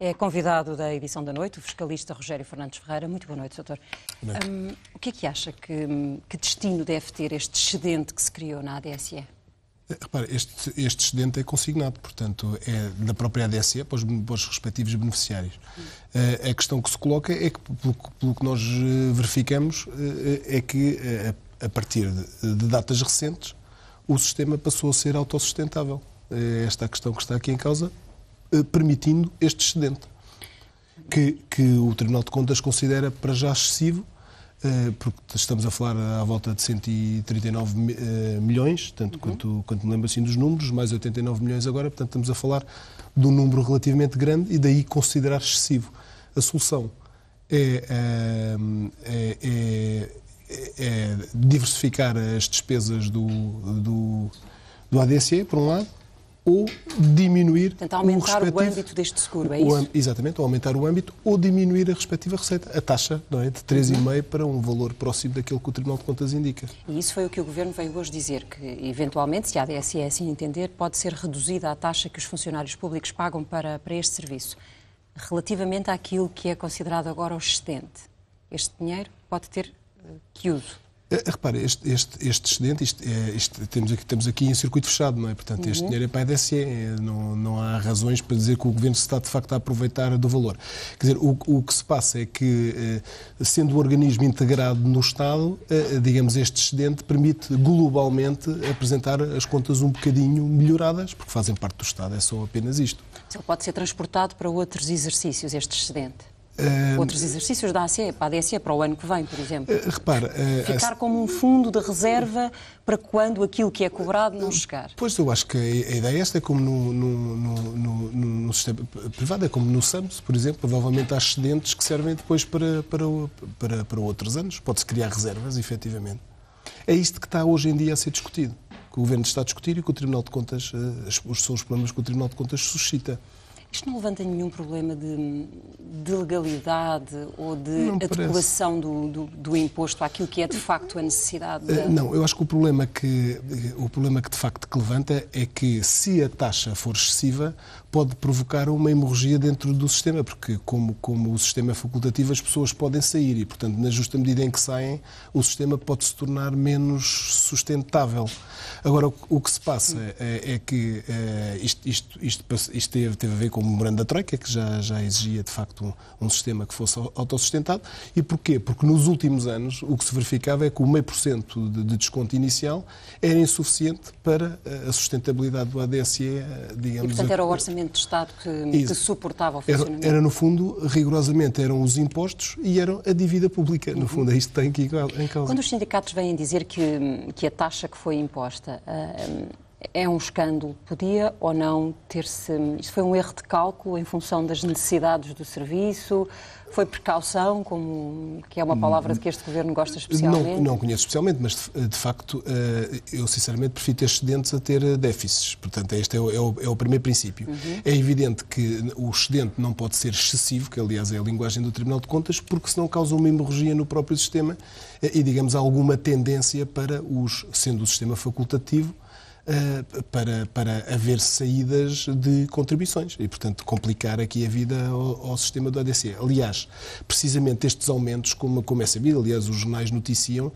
É convidado da edição da noite, o fiscalista Rogério Fernandes Ferreira. Muito boa noite, doutor. O que é que acha que destino deve ter este excedente que se criou na ADSE? Repare, este excedente é consignado, portanto, é da própria ADSE para os respectivos beneficiários. A questão que se coloca é que, pelo que nós verificamos, é que, a partir de datas recentes, o sistema passou a ser autossustentável. É esta a questão que está aqui em causa, permitindo este excedente, que o Tribunal de Contas considera para já excessivo, porque estamos a falar à volta de 139 milhões, tanto quanto me lembro assim dos números, mais 89 milhões agora, portanto estamos a falar de um número relativamente grande e daí considerar excessivo. A solução é diversificar as despesas do ADSE, por um lado, ou diminuir Portanto, aumentar o âmbito deste seguro, é isso? Exatamente, ou aumentar o âmbito ou diminuir a respectiva receita, a taxa, não é, de 3,5% para um valor próximo daquilo que o Tribunal de Contas indica. E isso foi o que o Governo veio hoje dizer, que eventualmente, se a ADSE assim entender, pode ser reduzida a taxa que os funcionários públicos pagam para este serviço. Relativamente àquilo que é considerado agora o excedente, este dinheiro pode ter que uso? Repare, este excedente, estamos aqui em circuito fechado, não é? Portanto, este dinheiro é para a ADSE, não há razões para dizer que o Governo se está, de facto, a aproveitar do valor. Quer dizer, o que se passa é que, sendo um organismo integrado no Estado, digamos, este excedente permite, globalmente, apresentar as contas um bocadinho melhoradas, porque fazem parte do Estado, é só apenas isto. Ele pode ser transportado para outros exercícios, este excedente? Outros exercícios da ADSE, para a ADSE, para o ano que vem, por exemplo. Repare, ficar como um fundo de reserva para quando aquilo que é cobrado não chegar. Pois, eu acho que a ideia é esta, é como no sistema privado, é como no SAMS, por exemplo, provavelmente há excedentes que servem depois para outros anos. Pode-se criar reservas, efetivamente. É isto que está hoje em dia a ser discutido, que o Governo está a discutir e que o Tribunal de Contas, são os problemas que o Tribunal de Contas suscita. Isto não levanta nenhum problema de legalidade ou de adequação do imposto àquilo que é de facto a necessidade? Não, eu acho que o problema que de facto que levanta é que, se a taxa for excessiva, pode provocar uma hemorragia dentro do sistema, porque como o sistema é facultativo, as pessoas podem sair e, portanto, na justa medida em que saem, o sistema pode se tornar menos sustentável. Agora, o que se passa é que isto teve a ver com o memorando da Troika, que já exigia, de facto, um sistema que fosse autossustentado. E porquê? Porque nos últimos anos o que se verificava é que o 0,5% de desconto inicial era insuficiente para a sustentabilidade do ADSE, digamos. E, portanto, era o Orçamento de Estado que suportava o funcionamento? Era, no fundo, rigorosamente, eram os impostos e eram a dívida pública. No fundo, é isto que tem aqui em causa. Quando os sindicatos vêm dizer que a taxa que foi imposta é um escândalo, podia ou não ter-se... Isto foi um erro de cálculo em função das necessidades do serviço? Foi precaução, que é uma palavra de que este Governo gosta especialmente? Não conheço especialmente, mas de facto eu sinceramente prefiro ter excedentes a ter déficits. Portanto, este é o primeiro princípio. É evidente que o excedente não pode ser excessivo, que aliás é a linguagem do Tribunal de Contas, porque senão causa uma hemorragia no próprio sistema e, digamos, alguma tendência para, sendo o sistema facultativo, para haver saídas de contribuições e, portanto, complicar aqui a vida ao sistema do ADSE. Aliás, precisamente estes aumentos, como é sabido, aliás, os jornais noticiam,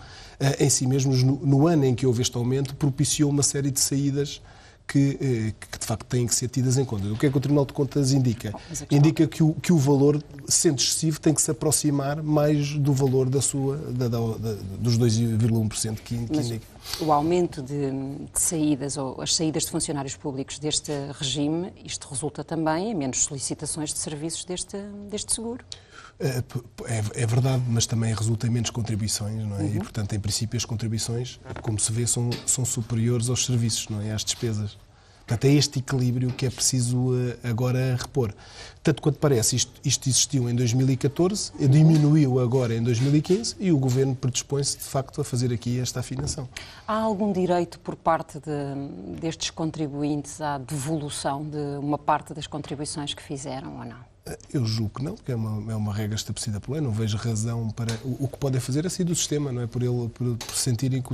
em si mesmos, no ano em que houve este aumento, propiciou uma série de saídas que de facto têm que ser tidas em conta. O que é que o Tribunal de Contas indica? Indica que o valor, sendo excessivo, tem que se aproximar mais do valor dos 2,1% que indica. O aumento de saídas, ou as saídas de funcionários públicos deste regime, isto resulta também em menos solicitações de serviços deste seguro? É verdade, mas também resulta em menos contribuições, não é? E, portanto, em princípio, as contribuições, como se vê, são superiores aos serviços, não é? Às despesas. Portanto, é este equilíbrio que é preciso agora repor. Tanto quanto parece, isto existiu em 2014, diminuiu agora em 2015 e o Governo predispõe-se, de facto, a fazer aqui esta afinação. Há algum direito por parte destes contribuintes à devolução de uma parte das contribuições que fizeram ou não? Eu julgo que não, porque é uma regra estabelecida pela lei. Não vejo razão para... O que podem fazer é sair do sistema, não é? Por sentirem que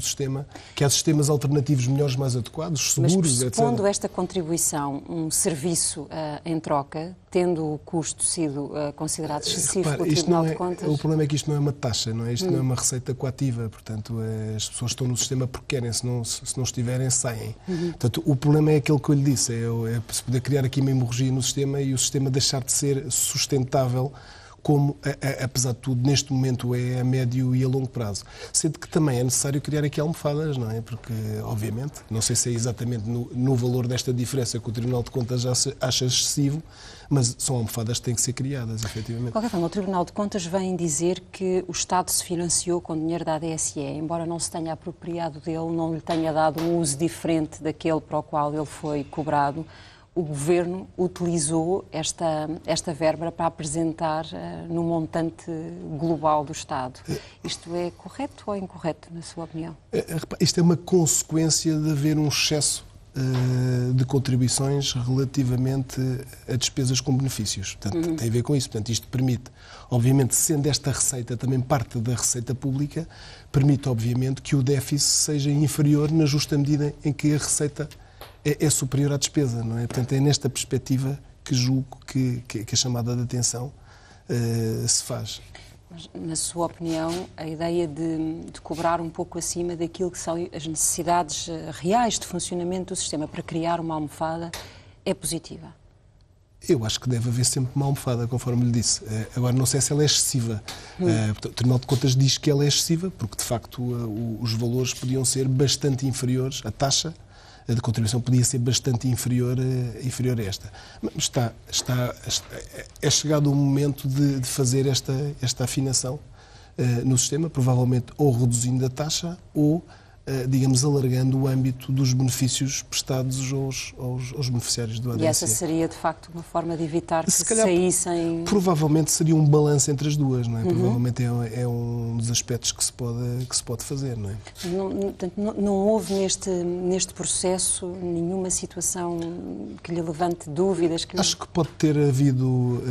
que há sistemas alternativos melhores, mais adequados, seguros, etc. Mas, pressupondo etc. esta contribuição, um serviço em troca, tendo o custo sido considerado excessivo Repare, pelo Tribunal de Contas... O problema é que isto não é uma taxa, não é? Isto não é uma receita coativa, portanto, as pessoas estão no sistema porque querem, se não estiverem, saem. Portanto, o problema é aquele que eu lhe disse, é se poder criar aqui uma hemorragia no sistema e o sistema deixar de ser sustentável, como, apesar de tudo, neste momento é a médio e a longo prazo. Sendo que também é necessário criar aqui almofadas, não é? Porque, obviamente, não sei se é exatamente no valor desta diferença que o Tribunal de Contas já acha excessivo, mas são almofadas que têm que ser criadas, efetivamente. De qualquer forma, o Tribunal de Contas vem dizer que o Estado se financiou com dinheiro da ADSE, embora não se tenha apropriado dele, não lhe tenha dado um uso diferente daquele para o qual ele foi cobrado. O Governo utilizou esta verba para apresentar no montante global do Estado. Isto é correto ou incorreto, na sua opinião? Isto é uma consequência de haver um excesso de contribuições relativamente a despesas com benefícios. Portanto, tem a ver com isso. Portanto, isto permite, obviamente, sendo esta receita também parte da receita pública, permite, obviamente, que o déficit seja inferior na justa medida em que a receita é superior à despesa, não é? Portanto, é nesta perspectiva que julgo que a chamada de atenção se faz. Mas, na sua opinião, a ideia de cobrar um pouco acima daquilo que são as necessidades reais de funcionamento do sistema para criar uma almofada é positiva? Eu acho que deve haver sempre uma almofada, conforme lhe disse. Agora, não sei se ela é excessiva. O Tribunal de Contas diz que ela é excessiva, porque, de facto, os valores podiam ser bastante inferiores, a taxa de contribuição podia ser bastante inferior a esta. Mas é chegado o momento de fazer esta afinação no sistema, provavelmente ou reduzindo a taxa ou, digamos, alargando o âmbito dos benefícios prestados aos beneficiários do ADSE. E essa seria, de facto, uma forma de evitar que calhar, saíssem... Provavelmente seria um balanço entre as duas, não é? Provavelmente é um dos aspectos que se pode fazer, não é? Não houve neste processo nenhuma situação que lhe levante dúvidas? Acho que pode ter havido,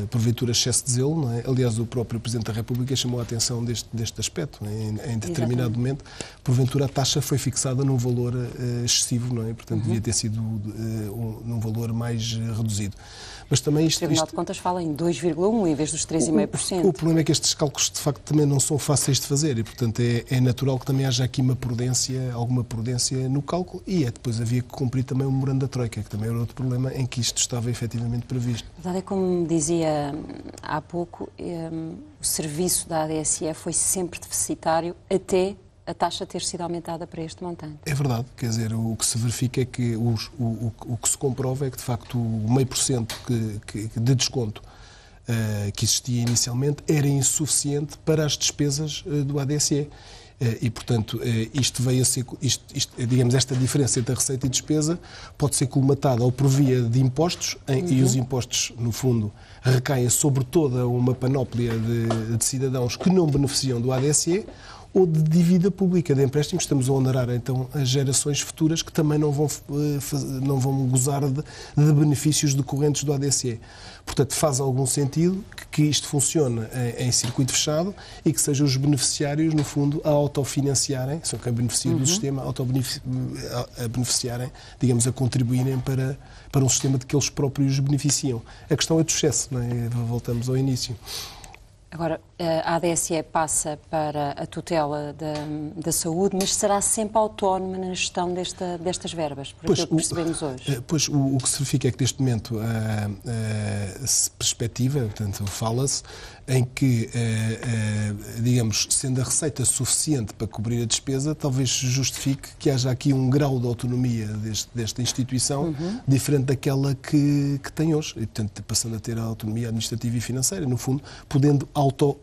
porventura, excesso de zelo, não é? Aliás, o próprio Presidente da República chamou a atenção deste aspecto, não é? Em determinado momento. Porventura, a taxa foi fixada num valor excessivo, não é? Portanto, devia ter sido num valor mais reduzido. Mas também o Tribunal de Contas fala em 2,1% em vez dos 3,5%. O problema é que estes cálculos, de facto, também não são fáceis de fazer e, portanto, é natural que também haja aqui alguma prudência no cálculo e depois havia que cumprir também o memorando da Troika, que também era outro problema em que isto estava efetivamente previsto. A verdade é, como dizia há pouco, o serviço da ADSE foi sempre deficitário até a taxa ter sido aumentada para este montante. É verdade, quer dizer, o que se verifica é que o que se comprova é que, de facto, o 0,5% de desconto que existia inicialmente era insuficiente para as despesas do ADSE. E, portanto, isto veio a ser, digamos, esta diferença entre a receita e despesa pode ser colmatada ou por via de impostos, e os impostos, no fundo, recaem sobre toda uma panóplia de cidadãos que não beneficiam do ADSE, ou de dívida pública, de empréstimos. Estamos a onerar, então, as gerações futuras que também não vão gozar de benefícios decorrentes do ADSE. Portanto, faz algum sentido que isto funcione em circuito fechado e que sejam os beneficiários, no fundo, a autofinanciarem, são quem beneficia do sistema, a beneficiarem, digamos, a contribuírem para um sistema de que eles próprios beneficiam. A questão é do excesso, não é? Voltamos ao início. Agora, a ADSE passa para a tutela da saúde, mas será sempre autónoma na gestão destas verbas, por aquilo que percebemos hoje? Pois, o que se verifica é que neste momento se perspectiva, portanto, fala-se, em que, digamos, sendo a receita suficiente para cobrir a despesa, talvez justifique que haja aqui um grau de autonomia desta instituição diferente daquela que tem hoje, e, portanto, passando a ter a autonomia administrativa e financeira, no fundo, podendo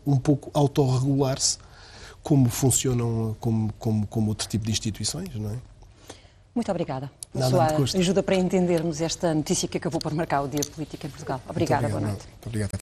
um pouco autorregular-se como funcionam como outro tipo de instituições, não é? Muito obrigada pela Nada, sua ajuda para entendermos esta notícia que acabou por marcar o dia político em Portugal. Obrigada, boa noite. Muito obrigado.